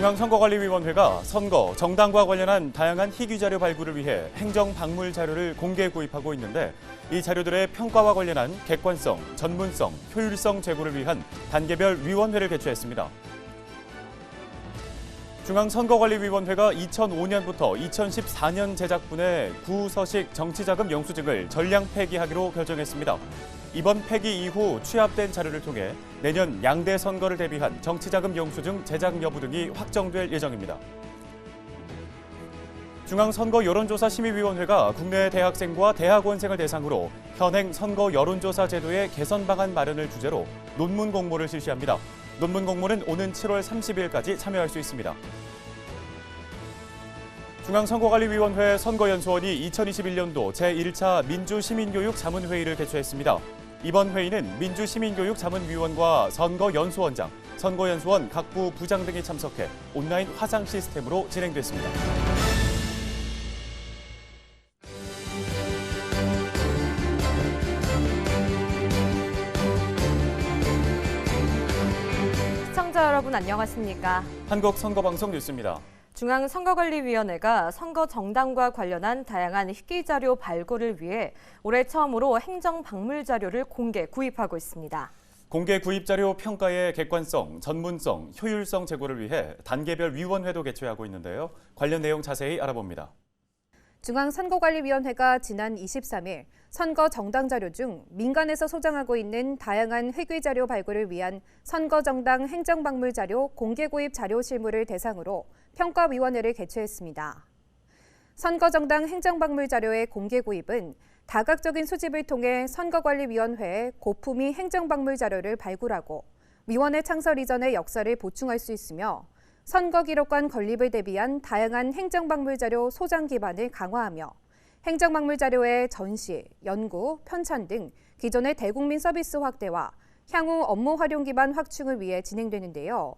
중앙선거관리위원회가 선거, 정당과 관련한 다양한 희귀 자료 발굴을 위해 행정박물 자료를 공개 구입하고 있는데 이 자료들의 평가와 관련한 객관성, 전문성, 효율성 제고를 위한 단계별 위원회를 개최했습니다. 중앙선거관리위원회가 2005년부터 2014년 제작분의 구서식 정치자금 영수증을 전량 폐기하기로 결정했습니다. 이번 폐기 이후 취합된 자료를 통해 내년 양대 선거를 대비한 정치자금 영수증 제작 여부 등이 확정될 예정입니다. 중앙선거 여론조사 심의위원회가 국내 대학생과 대학원생을 대상으로 현행 선거 여론조사 제도의 개선 방안 마련을 주제로 논문 공모를 실시합니다. 논문 공모는 오는 7월 30일까지 참여할 수 있습니다. 중앙선거관리위원회 선거연수원이 2021년도 제1차 민주시민교육 자문회의를 개최했습니다. 이번 회의는 민주시민교육자문위원과 선거연수원장, 선거연수원 각부 부장 등이 참석해 온라인 화상 시스템으로 진행됐습니다. 시청자 여러분 안녕하십니까? 한국선거방송 뉴스입니다. 중앙선거관리위원회가 선거 정당과 관련한 다양한 희귀 자료 발굴을 위해 올해 처음으로 행정박물 자료를 공개 구입하고 있습니다. 공개 구입 자료 평가의 객관성, 전문성, 효율성 제고를 위해 단계별 위원회도 개최하고 있는데요. 관련 내용 자세히 알아봅니다. 중앙선거관리위원회가 지난 23일 선거 정당 자료 중 민간에서 소장하고 있는 다양한 희귀 자료 발굴을 위한 선거 정당 행정박물 자료 공개 구입 자료 실무를 대상으로 평가위원회를 개최했습니다. 선거 정당 행정박물 자료의 공개 구입은 다각적인 수집을 통해 선거관리위원회의 고품위 행정박물 자료를 발굴하고 위원회 창설 이전의 역사를 보충할 수 있으며 선거기록관 건립을 대비한 다양한 행정박물 자료 소장 기반을 강화하며 행정박물 자료의 전시, 연구, 편찬 등 기존의 대국민 서비스 확대와 향후 업무 활용 기반 확충을 위해 진행되는데요.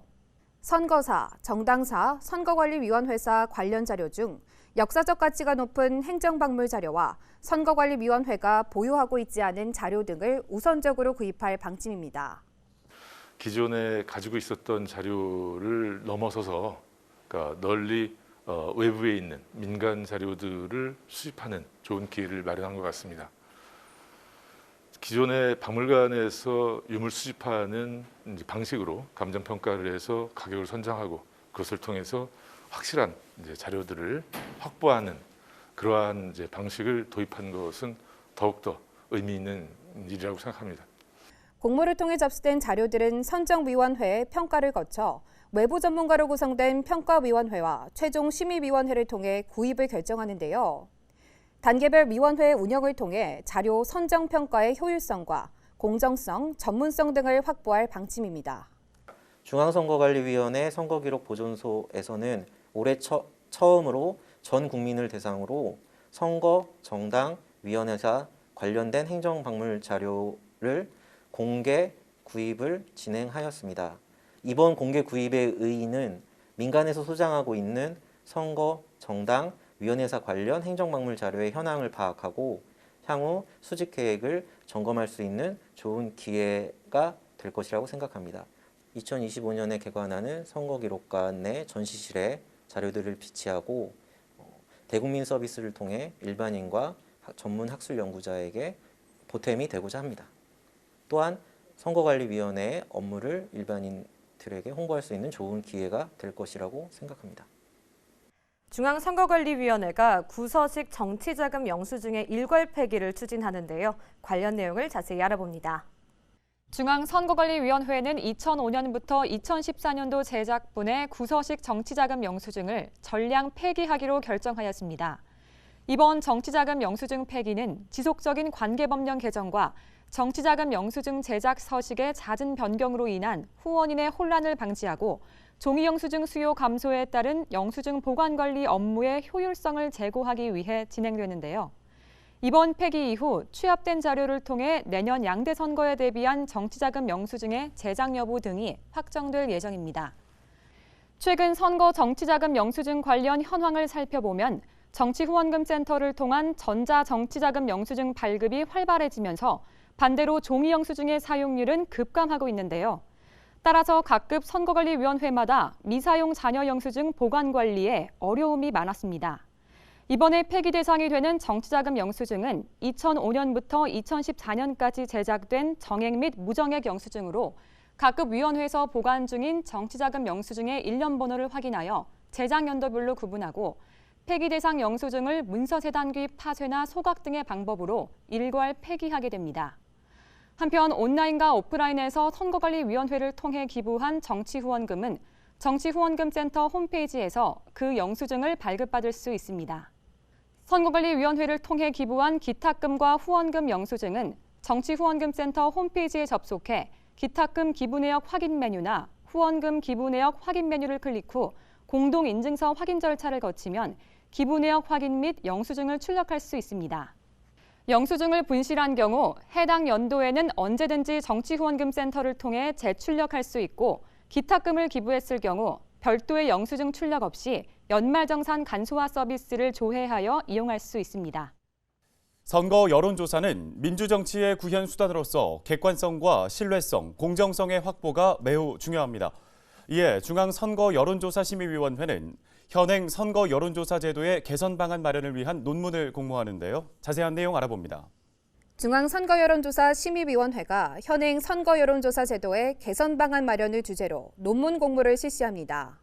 선거사, 정당사, 선거관리위원회사 관련 자료 중 역사적 가치가 높은 행정박물 자료와 선거관리위원회가 보유하고 있지 않은 자료 등을 우선적으로 구입할 방침입니다. 기존에 가지고 있었던 자료를 넘어서서 그러니까 널리 외부에 있는 민간 자료들을 수집하는 좋은 기회를 마련한 것 같습니다. 기존의 박물관에서 유물 수집하는 방식으로 감정평가를 해서 가격을 선정하고 그것을 통해서 확실한 자료들을 확보하는 그러한 방식을 도입한 것은 더욱더 의미 있는 일이라고 생각합니다. 공모를 통해 접수된 자료들은 선정위원회의 평가를 거쳐 외부 전문가로 구성된 평가위원회와 최종 심의위원회를 통해 구입을 결정하는데요. 단계별 위원회의 운영을 통해 자료 선정 평가의 효율성과 공정성, 전문성 등을 확보할 방침입니다. 중앙선거관리위원회 선거기록보존소에서는 올해 처음으로 전 국민을 대상으로 선거, 정당, 위원회사 관련된 행정박물 자료를 공개 구입을 진행하였습니다. 이번 공개 구입의 의의는 민간에서 소장하고 있는 선거, 정당, 위원회사 관련 행정박물 자료의 현황을 파악하고 향후 수집 계획을 점검할 수 있는 좋은 기회가 될 것이라고 생각합니다. 2025년에 개관하는 선거기록관 내 전시실에 자료들을 비치하고 대국민 서비스를 통해 일반인과 전문 학술 연구자에게 보탬이 되고자 합니다. 또한 선거관리위원회의 업무를 일반인들에게 홍보할 수 있는 좋은 기회가 될 것이라고 생각합니다. 중앙선거관리위원회가 구서식 정치자금 영수증의 일괄 폐기를 추진하는데요. 관련 내용을 자세히 알아봅니다. 중앙선거관리위원회는 2005년부터 2014년도 제작분의 구서식 정치자금 영수증을 전량 폐기하기로 결정하였습니다. 이번 정치자금 영수증 폐기는 지속적인 관계법령 개정과 정치자금 영수증 제작 서식의 잦은 변경으로 인한 후원인의 혼란을 방지하고 종이 영수증 수요 감소에 따른 영수증 보관 관리 업무의 효율성을 제고하기 위해 진행되는데요. 이번 폐기 이후 취합된 자료를 통해 내년 양대 선거에 대비한 정치자금 영수증의 제작 여부 등이 확정될 예정입니다. 최근 선거 정치자금 영수증 관련 현황을 살펴보면 정치후원금센터를 통한 전자정치자금 영수증 발급이 활발해지면서 반대로 종이 영수증의 사용률은 급감하고 있는데요. 따라서 각급 선거관리위원회마다 미사용 자녀 영수증 보관 관리에 어려움이 많았습니다. 이번에 폐기 대상이 되는 정치자금 영수증은 2005년부터 2014년까지 제작된 정액 및 무정액 영수증으로 각급 위원회에서 보관 중인 정치자금 영수증의 일련 번호를 확인하여 제작 연도별로 구분하고 폐기 대상 영수증을 문서 재단기 파쇄나 소각 등의 방법으로 일괄 폐기하게 됩니다. 한편 온라인과 오프라인에서 선거관리위원회를 통해 기부한 정치후원금은 정치후원금센터 홈페이지에서 그 영수증을 발급받을 수 있습니다. 선거관리위원회를 통해 기부한 기탁금과 후원금 영수증은 정치후원금센터 홈페이지에 접속해 기탁금 기부 내역 확인 메뉴나 후원금 기부 내역 확인 메뉴를 클릭 후 공동인증서 확인 절차를 거치면 기부 내역 확인 및 영수증을 출력할 수 있습니다. 영수증을 분실한 경우 해당 연도에는 언제든지 정치후원금센터를 통해 재출력할 수 있고 기탁금을 기부했을 경우 별도의 영수증 출력 없이 연말정산 간소화 서비스를 조회하여 이용할 수 있습니다. 선거 여론조사는 민주정치의 구현 수단으로서 객관성과 신뢰성, 공정성의 확보가 매우 중요합니다. 이에 중앙선거여론조사심의위원회는 현행 선거 여론조사 제도의 개선 방안 마련을 위한 논문을 공모하는데요. 자세한 내용 알아봅니다. 중앙선거여론조사심의위원회가 현행 선거여론조사 제도의 개선 방안 마련을 주제로 논문 공모를 실시합니다.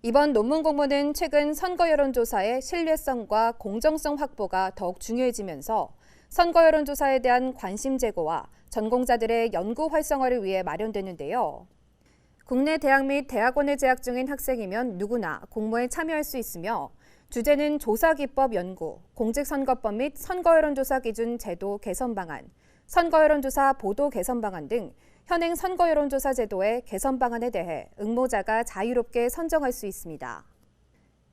이번 논문 공모는 최근 선거여론조사의 신뢰성과 공정성 확보가 더욱 중요해지면서 선거여론조사에 대한 관심 제고와 전공자들의 연구 활성화를 위해 마련되는데요. 국내 대학 및 대학원에 재학 중인 학생이면 누구나 공모에 참여할 수 있으며 주제는 조사기법 연구, 공직선거법 및 선거여론조사 기준 제도 개선 방안, 선거여론조사 보도 개선 방안 등 현행 선거여론조사 제도의 개선 방안에 대해 응모자가 자유롭게 선정할 수 있습니다.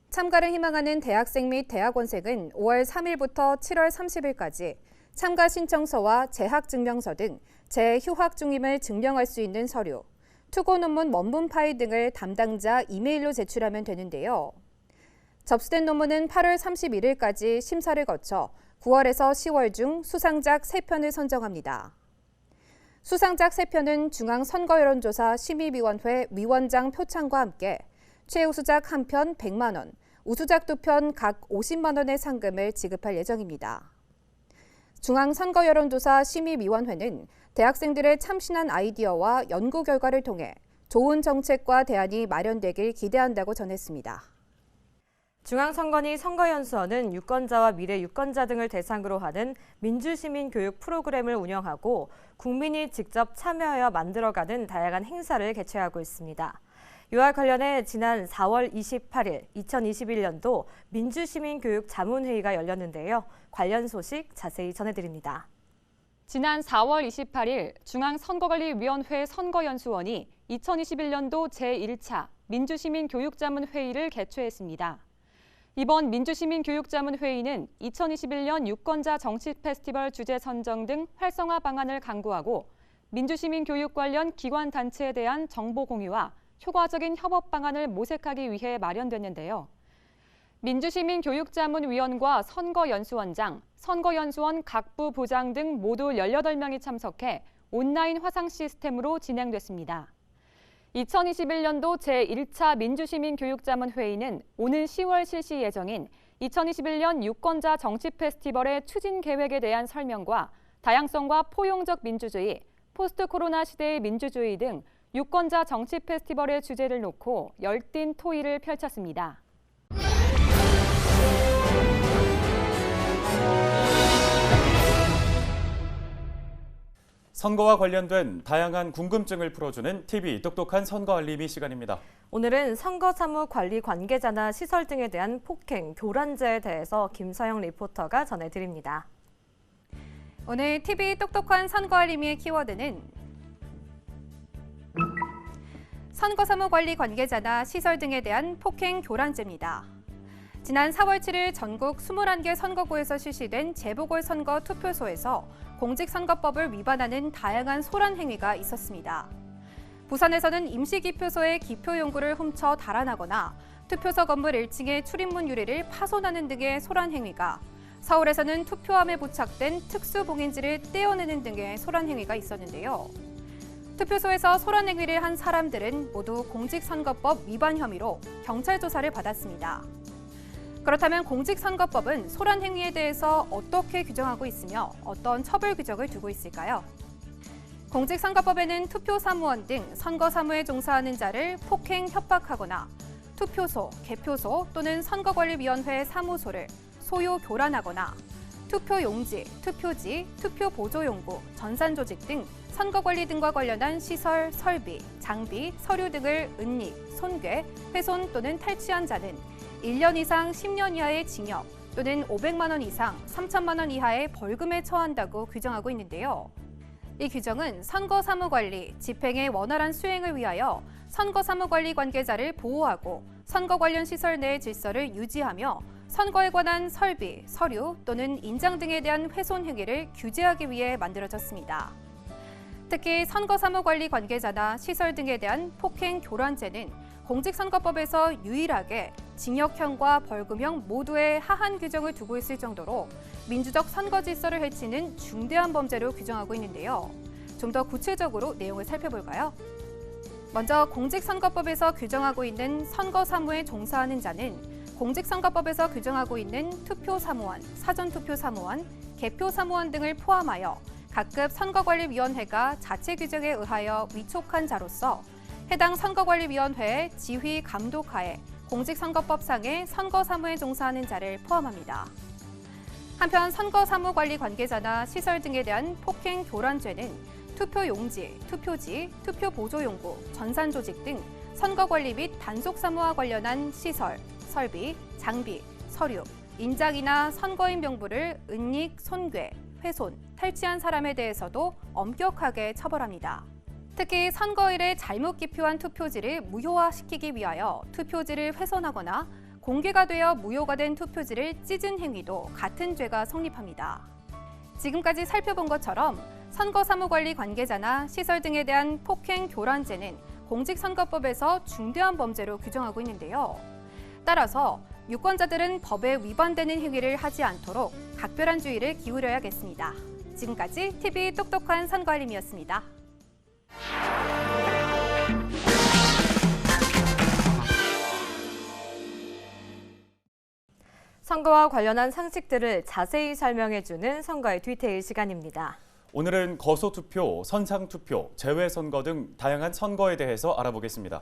참가를 희망하는 대학생 및 대학원생은 5월 3일부터 7월 30일까지 참가 신청서와 재학증명서 등 재휴학 중임을 증명할 수 있는 서류, 투고 논문 원문 파일 등을 담당자 이메일로 제출하면 되는데요. 접수된 논문은 8월 31일까지 심사를 거쳐 9월에서 10월 중 수상작 3편을 선정합니다. 수상작 3편은 중앙선거여론조사 심의위원회 위원장 표창과 함께 최우수작 1편 100만 원, 우수작 2편 각 50만 원의 상금을 지급할 예정입니다. 중앙선거여론조사 심의위원회는 대학생들의 참신한 아이디어와 연구 결과를 통해 좋은 정책과 대안이 마련되길 기대한다고 전했습니다. 중앙선관위 선거연수원은 유권자와 미래 유권자 등을 대상으로 하는 민주시민교육 프로그램을 운영하고 국민이 직접 참여하여 만들어가는 다양한 행사를 개최하고 있습니다. 이와 관련해 지난 4월 28일 2021년도 민주시민교육 자문회의가 열렸는데요. 관련 소식 자세히 전해드립니다. 지난 4월 28일 중앙선거관리위원회 선거연수원이 2021년도 제1차 민주시민교육자문회의를 개최했습니다. 이번 민주시민교육자문회의는 2021년 유권자 정치 페스티벌 주제 선정 등 활성화 방안을 강구하고 민주시민교육 관련 기관 단체에 대한 정보 공유와 효과적인 협업 방안을 모색하기 위해 마련됐는데요. 민주시민교육자문위원과 선거연수원장, 선거연수원 각부 부장 등 모두 18명이 참석해 온라인 화상 시스템으로 진행됐습니다. 2021년도 제1차 민주시민교육자문회의는 오는 10월 실시 예정인 2021년 유권자 정치 페스티벌의 추진 계획에 대한 설명과 다양성과 포용적 민주주의, 포스트 코로나 시대의 민주주의 등 유권자 정치 페스티벌의 주제를 놓고 열띤 토의를 펼쳤습니다. 선거와 관련된 다양한 궁금증을 풀어주는 TV 똑똑한 선거 알림이 시간입니다. 오늘은 선거사무 관리 관계자나 시설 등에 대한 폭행, 교란죄에 대해서 김서영 리포터가 전해드립니다. 오늘 TV 똑똑한 선거 알림의 키워드는 선거사무 관리 관계자나 시설 등에 대한 폭행, 교란죄입니다. 지난 4월 7일 전국 21개 선거구에서 실시된 재보궐선거 투표소에서 공직선거법을 위반하는 다양한 소란 행위가 있었습니다. 부산에서는 임시기표소의 기표용구를 훔쳐 달아나거나 투표소 건물 1층의 출입문 유리를 파손하는 등의 소란 행위가, 서울에서는 투표함에 부착된 특수봉인지를 떼어내는 등의 소란 행위가 있었는데요. 투표소에서 소란 행위를 한 사람들은 모두 공직선거법 위반 혐의로 경찰 조사를 받았습니다. 그렇다면 공직선거법은 소란 행위에 대해서 어떻게 규정하고 있으며 어떤 처벌 규정을 두고 있을까요? 공직선거법에는 투표 사무원 등 선거 사무에 종사하는 자를 폭행, 협박하거나 투표소, 개표소 또는 선거관리위원회 사무소를 소요 교란하거나 투표용지, 투표지, 투표보조용구, 전산조직 등 선거관리 등과 관련한 시설, 설비, 장비, 서류 등을 은닉, 손괴, 훼손 또는 탈취한 자는 1년 이상 10년 이하의 징역 또는 500만 원 이상 3천만 원 이하의 벌금에 처한다고 규정하고 있는데요. 이 규정은 선거사무관리, 집행의 원활한 수행을 위하여 선거사무관리 관계자를 보호하고 선거 관련 시설 내의 질서를 유지하며 선거에 관한 설비, 서류 또는 인장 등에 대한 훼손 행위를 규제하기 위해 만들어졌습니다. 특히 선거사무관리 관계자나 시설 등에 대한 폭행, 교란죄는 공직선거법에서 유일하게 징역형과 벌금형 모두의 하한 규정을 두고 있을 정도로 민주적 선거 질서를 해치는 중대한 범죄로 규정하고 있는데요. 좀 더 구체적으로 내용을 살펴볼까요? 먼저 공직선거법에서 규정하고 있는 선거사무에 종사하는 자는 공직선거법에서 규정하고 있는 투표사무원, 사전투표사무원, 개표사무원 등을 포함하여 각급 선거관리위원회가 자체 규정에 의하여 위촉한 자로서 해당 선거관리위원회의 지휘 감독하에 공직선거법상의 선거사무에 종사하는 자를 포함합니다. 한편 선거사무관리 관계자나 시설 등에 대한 폭행, 교란죄는 투표용지, 투표지, 투표보조용구, 전산조직 등 선거관리 및 단속사무와 관련한 시설, 설비, 장비, 서류, 인장이나 선거인 명부를 은닉, 손괴, 훼손, 탈취한 사람에 대해서도 엄격하게 처벌합니다. 특히 선거일에 잘못 기표한 투표지를 무효화시키기 위하여 투표지를 훼손하거나 공개가 되어 무효가 된 투표지를 찢은 행위도 같은 죄가 성립합니다. 지금까지 살펴본 것처럼 선거사무관리 관계자나 시설 등에 대한 폭행, 교란죄는 공직선거법에서 중대한 범죄로 규정하고 있는데요. 따라서 유권자들은 법에 위반되는 행위를 하지 않도록 각별한 주의를 기울여야겠습니다. 지금까지 TV 똑똑한 선거알림이었습니다. 선거와 관련한 상식들을 자세히 설명해주는 선거의 디테일 시간입니다. 오늘은 거소투표, 선상투표, 재외선거 등 다양한 선거에 대해서 알아보겠습니다.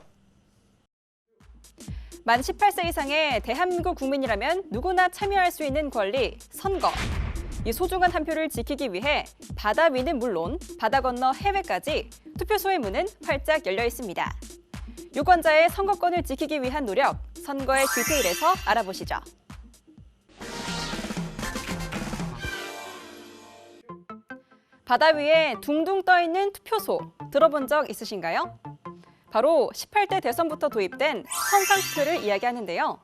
만 18세 이상의 대한민국 국민이라면 누구나 참여할 수 있는 권리, 선거. 이 소중한 한 표를 지키기 위해 바다 위는 물론 바다 건너 해외까지 투표소의 문은 활짝 열려 있습니다. 유권자의 선거권을 지키기 위한 노력, 선거의 디테일에서 알아보시죠. 바다 위에 둥둥 떠 있는 투표소, 들어본 적 있으신가요? 바로 18대 대선부터 도입된 선상투표를 이야기하는데요.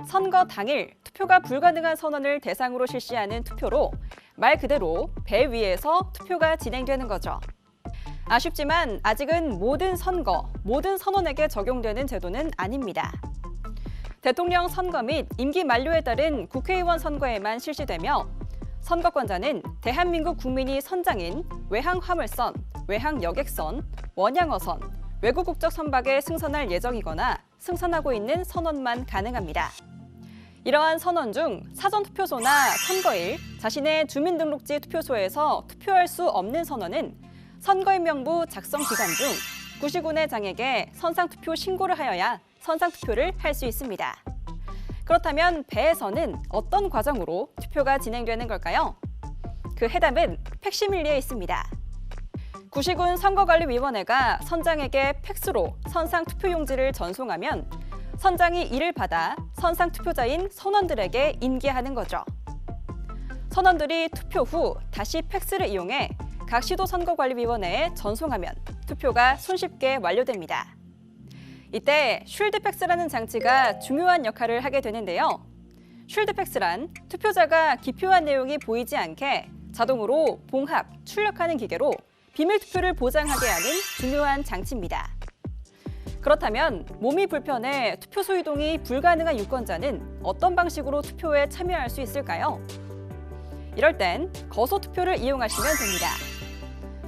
선거 당일 투표가 불가능한 선언을 대상으로 실시하는 투표로 말 그대로 배 위에서 투표가 진행되는 거죠. 아쉽지만 아직은 모든 선거, 모든 선언에게 적용되는 제도는 아닙니다. 대통령 선거 및 임기 만료에 따른 국회의원 선거에만 실시되며 선거권자는 대한민국 국민이 선장인 외항화물선, 외항여객선, 원양어선, 외국 국적 선박에 승선할 예정이거나 승선하고 있는 선원만 가능합니다. 이러한 선원 중 사전투표소나 선거일, 자신의 주민등록지 투표소에서 투표할 수 없는 선원은 선거인 명부 작성 기간 중 구시군의 장에게 선상투표 신고를 하여야 선상투표를 할 수 있습니다. 그렇다면 배에서는 어떤 과정으로 투표가 진행되는 걸까요? 그 해답은 팩시밀리에 있습니다. 구시군 선거관리위원회가 선장에게 팩스로 선상투표용지를 전송하면 선장이 이를 받아 선상투표자인 선원들에게 인계하는 거죠. 선원들이 투표 후 다시 팩스를 이용해 각 시도 선거관리위원회에 전송하면 투표가 손쉽게 완료됩니다. 이때 쉴드팩스라는 장치가 중요한 역할을 하게 되는데요. 쉴드팩스란 투표자가 기표한 내용이 보이지 않게 자동으로 봉합, 출력하는 기계로 비밀투표를 보장하게 하는 중요한 장치입니다. 그렇다면 몸이 불편해 투표소 이동이 불가능한 유권자는 어떤 방식으로 투표에 참여할 수 있을까요? 이럴 땐 거소투표를 이용하시면 됩니다.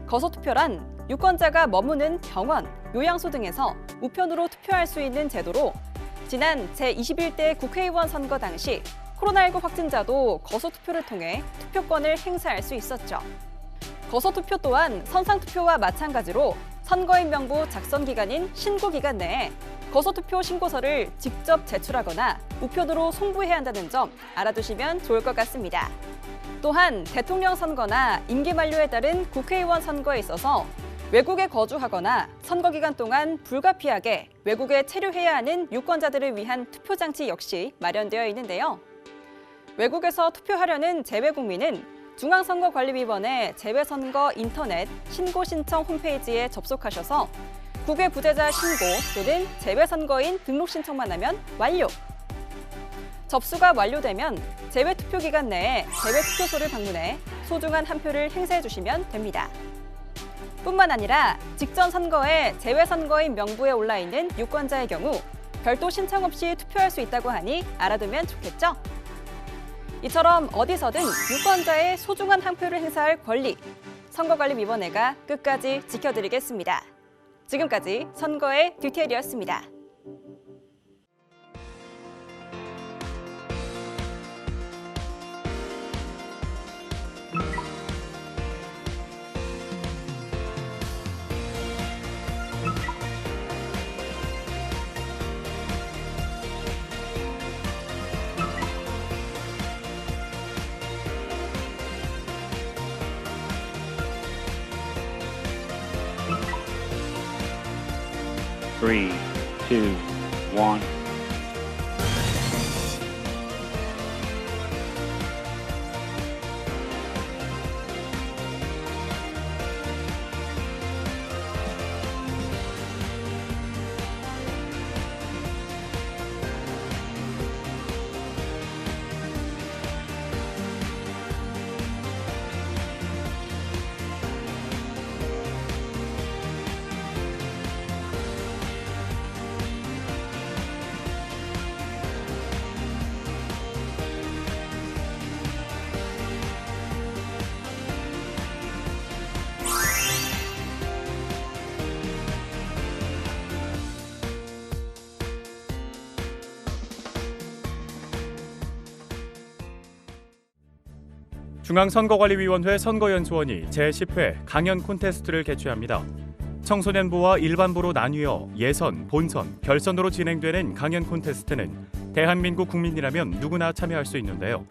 거소투표란 유권자가 머무는 병원, 요양소 등에서 우편으로 투표할 수 있는 제도로 지난 제21대 국회의원 선거 당시 코로나19 확진자도 거소투표를 통해 투표권을 행사할 수 있었죠. 거소투표 또한 선상투표와 마찬가지로 선거인 명부 작성 기간인 신고 기간 내에 거소투표 신고서를 직접 제출하거나 우편으로 송부해야 한다는 점 알아두시면 좋을 것 같습니다. 또한 대통령 선거나 임기 만료에 따른 국회의원 선거에 있어서 외국에 거주하거나 선거 기간 동안 불가피하게 외국에 체류해야 하는 유권자들을 위한 투표 장치 역시 마련되어 있는데요. 외국에서 투표하려는 재외국민은 중앙선거관리위원회 재외선거 인터넷 신고 신청 홈페이지에 접속하셔서 국외 부재자 신고 또는 재외선거인 등록 신청만 하면 완료! 접수가 완료되면 재외투표 기간 내에 재외투표소를 방문해 소중한 한 표를 행사해 주시면 됩니다. 뿐만 아니라 직전 선거에 재외선거인 명부에 올라있는 유권자의 경우 별도 신청 없이 투표할 수 있다고 하니 알아두면 좋겠죠? 이처럼 어디서든 유권자의 소중한 한 표를 행사할 권리, 선거관리위원회가 끝까지 지켜드리겠습니다. 지금까지 선거의 듀테일이었습니다. Three, two, one. 중앙선거관리위원회 선거연수원이 제10회 강연 콘테스트를 개최합니다. 청소년부와 일반부로 나뉘어 예선, 본선, 결선으로 진행되는 강연 콘테스트는 대한민국 국민이라면 누구나 참여할 수 있는데요.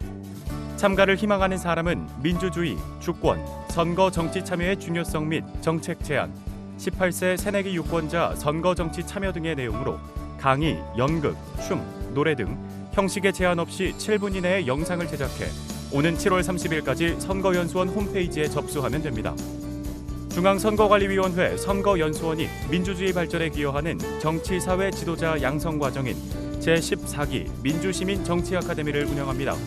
참가를 희망하는 사람은 민주주의, 주권, 선거 정치 참여의 중요성 및 정책 제안, 18세 새내기 유권자 선거 정치 참여 등의 내용으로 강의, 연극, 춤, 노래 등 형식의 제한 없이 7분 이내의 영상을 제작해 오는 7월 30일까지 선거연수원 홈페이지에 접수하면 됩니다. 중앙선거관리위원회 선거연수원이 민주주의 발전에 기여하는 정치사회 지도자 양성 과정인 제14기 민주시민 정치아카데미를 운영합니다.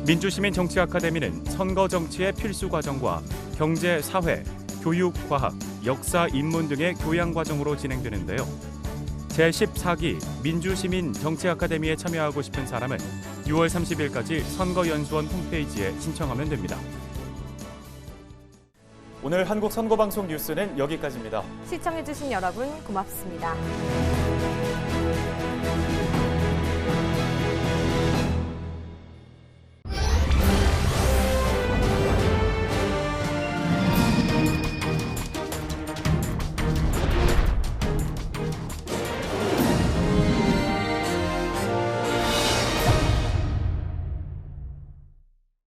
민주시민 정치아카데미는 선거 정치의 필수 과정과 경제, 사회, 교육, 과학, 역사, 인문 등의 교양 과정으로 진행되는데요. 제14기 민주시민 정치아카데미에 참여하고 싶은 사람은 6월 30일까지 선거연수원 홈페이지에 신청하면 됩니다. 오늘 한국선거방송 뉴스는 여기까지입니다. 시청해주신 여러분 고맙습니다.